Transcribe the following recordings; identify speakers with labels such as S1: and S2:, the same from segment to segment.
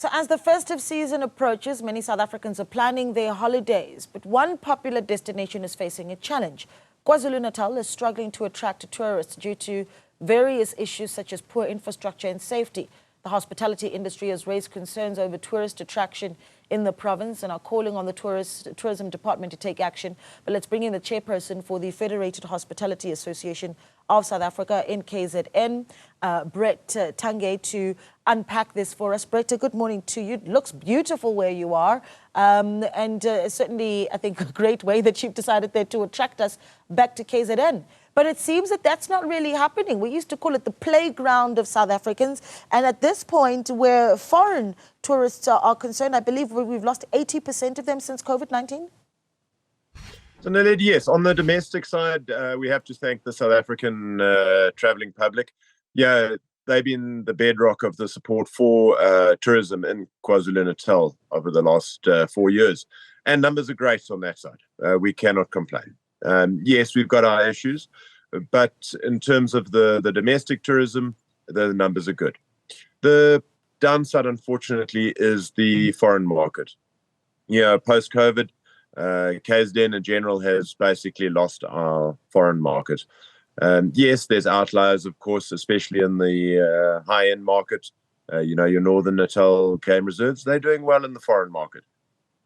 S1: So as the festive season approaches, many South Africans are planning their holidays, but one popular destination is facing a challenge. KwaZulu-Natal is struggling to attract tourists due to various issues such as poor infrastructure and safety. The hospitality industry has raised concerns over tourist attraction in the province and are calling on the tourism department to take action. But let's bring in the chairperson for the Federated Hospitality Association of South Africa in KZN, Brett Tungay, to unpack this for us. Brett, good morning to you. It looks beautiful where you are, and certainly, I think, a great way that you've decided there to attract us back to KZN. But it seems that that's not really happening. We used to call it the playground of South Africans. And at this point, where foreign tourists are concerned, I believe we've lost 80% of them since COVID-19.
S2: So, Naledi, yes, on the domestic side, we have to thank the South African travelling public. Yeah, they've been the bedrock of the support for tourism in KwaZulu-Natal over the last 4 years. And numbers are great on that side. We cannot complain. Yes, we've got our issues, but in terms of the domestic tourism, the numbers are good. The downside, unfortunately, is the foreign market. Yeah, post-COVID, KZN in general has basically lost our foreign market. Yes, there's outliers, of course, especially in the high-end market. Your Northern Natal game reserves, they're doing well in the foreign market.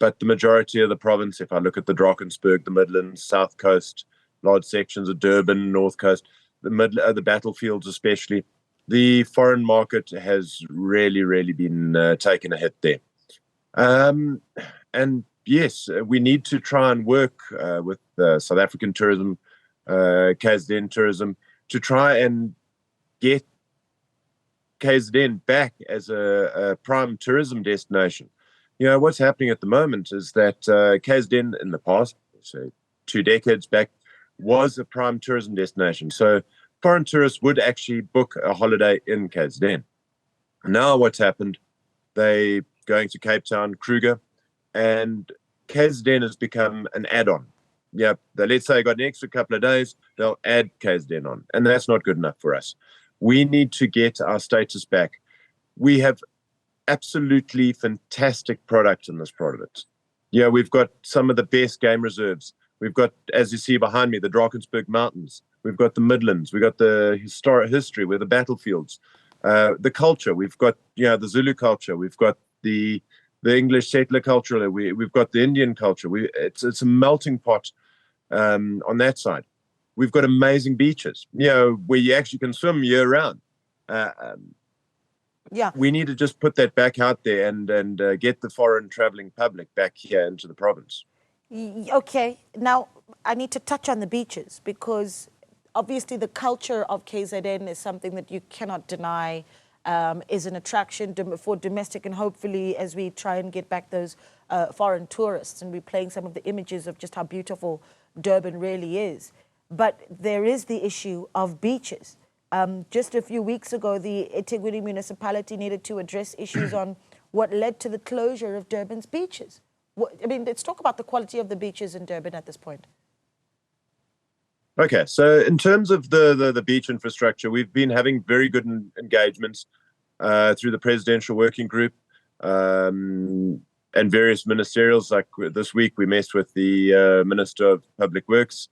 S2: But the majority of the province, if I look at the Drakensberg, the Midlands, South Coast, large sections of Durban, North Coast, the battlefields especially, the foreign market has really been taking a hit there. And yes, we need to try and work with South African tourism, KZN tourism, to try and get KZN back as a prime tourism destination. You know, what's happening at the moment is that KZN in the past, so 2 decades back, was a prime tourism destination. So foreign tourists would actually book a holiday in KZN. Now what's happened, they going to Cape Town, Kruger, and KZN has become an add-on. Yeah, let's say got an extra couple of days, they'll add KZN on. And that's not good enough for us. We need to get our status back. We have absolutely fantastic product in this province. Yeah, we've got some of the best game reserves. We've got, as you see behind me, the Drakensberg Mountains. We've got the Midlands. We've got the historic history with the battlefields. The culture. We've got, the Zulu culture. We've got the English settler culture. We've got the Indian culture. It's a melting pot on that side. We've got amazing beaches, where you actually can swim year round.
S1: Yeah,
S2: we need to just put that back out there and get the foreign traveling public back here into the province.
S1: Okay, now I need to touch on the beaches because obviously the culture of KZN is something that you cannot deny is an attraction for domestic, and hopefully as we try and get back those foreign tourists, and we're playing some of the images of just how beautiful Durban really is. But there is the issue of beaches. Just a few weeks ago, the eThekwini municipality needed to address issues on what led to the closure of Durban's beaches. Let's talk about the quality of the beaches in Durban at this point.
S2: Okay, so in terms of the beach infrastructure, we've been having very good engagements through the Presidential Working Group and various ministerials. Like this week, we met with the Minister of Public Works.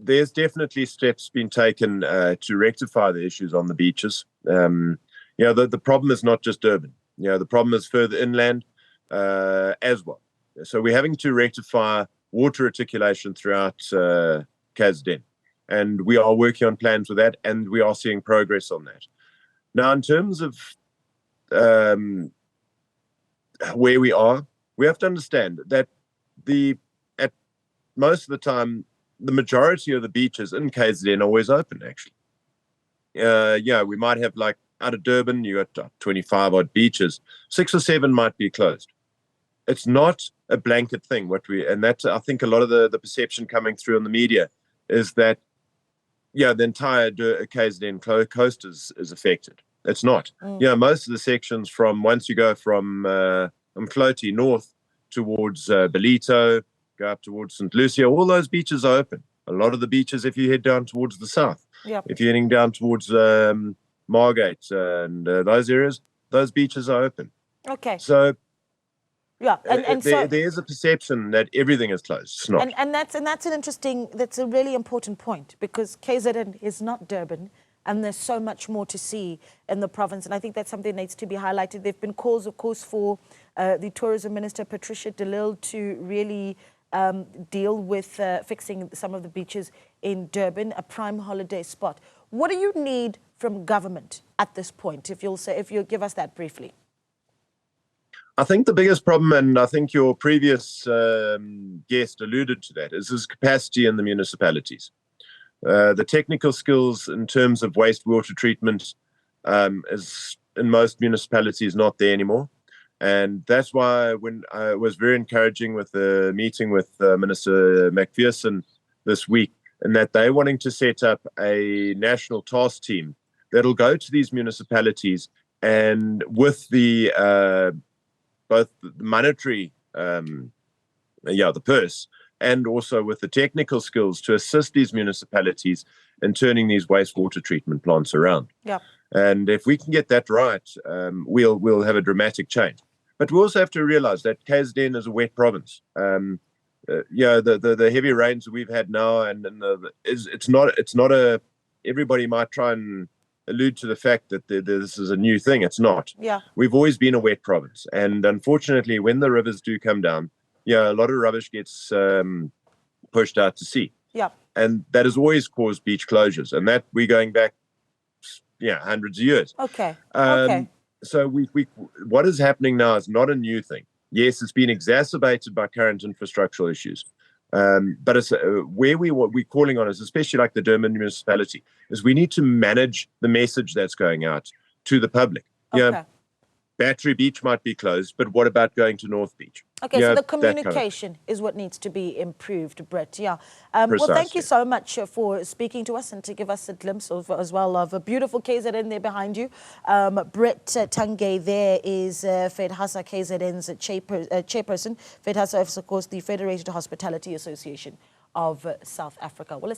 S2: There's definitely steps been taken to rectify the issues on the beaches. The problem is not just Durban. The problem is further inland as well. So we're having to rectify water reticulation throughout KZN. And we are working on plans with that, and we are seeing progress on that. Now, in terms of where we are, we have to understand that at most of the time, the majority of the beaches in KZN are always open, actually. We might have, like, out of Durban, you got 25 odd beaches. 6 or 7 might be closed. It's not a blanket thing. And that's, I think, a lot of the perception coming through in the media is that, the entire KZN coast is affected. It's not. Most of the sections from, once you go from Mkloti north towards Belito, go up towards St. Lucia, all those beaches are open. A lot of the beaches, if you head down towards the south, if you're heading down towards Margate and those areas,
S1: Those
S2: beaches are open.
S1: Okay.
S2: So
S1: yeah, and so
S2: there is a perception that everything is closed. It's not.
S1: And that's a really important point, because KZN is not Durban, and there's so much more to see in the province. And I think that's something that needs to be highlighted. There have been calls, of course, for the Tourism Minister, Patricia de Lille, to really deal with fixing some of the beaches in Durban, a prime holiday spot. What do you need from government at this point, if you'll give us that briefly?
S2: I think the biggest problem, and I think your previous guest alluded to that, is capacity in the municipalities. The technical skills in terms of wastewater treatment is in most municipalities not there anymore. And that's why when I was very encouraging with the meeting with Minister McPherson this week, and that they're wanting to set up a national task team that'll go to these municipalities and with the both the monetary, the purse, and also with the technical skills to assist these municipalities in turning these wastewater treatment plants around.
S1: Yeah.
S2: And if we can get that right, we'll have a dramatic change. But we also have to realize that KZN is a wet province. The heavy rains that we've had now, and it's not a. Everybody might try and allude to the fact that this is a new thing. It's not.
S1: Yeah.
S2: We've always been a wet province. And unfortunately, when the rivers do come down, a lot of rubbish gets pushed out to sea.
S1: Yeah.
S2: And that has always caused beach closures. And that we're going back, hundreds of years.
S1: Okay.
S2: So what is happening now is not a new thing. Yes, it's been exacerbated by current infrastructural issues. But it's, what we're calling on is, especially like the Durban municipality, is we need to manage the message that's going out to the public.
S1: Okay.
S2: Battery Beach might be closed, but what about going to North Beach?
S1: Okay, so the communication is what needs to be improved, Brett. Yeah. Well, thank you so much for speaking to us and to give us a glimpse of, as well, of a beautiful KZN there behind you. Brett Tungay there is FedHasa KZN's chairperson. FedHasa is, of course, the Federated Hospitality Association of South Africa. Well,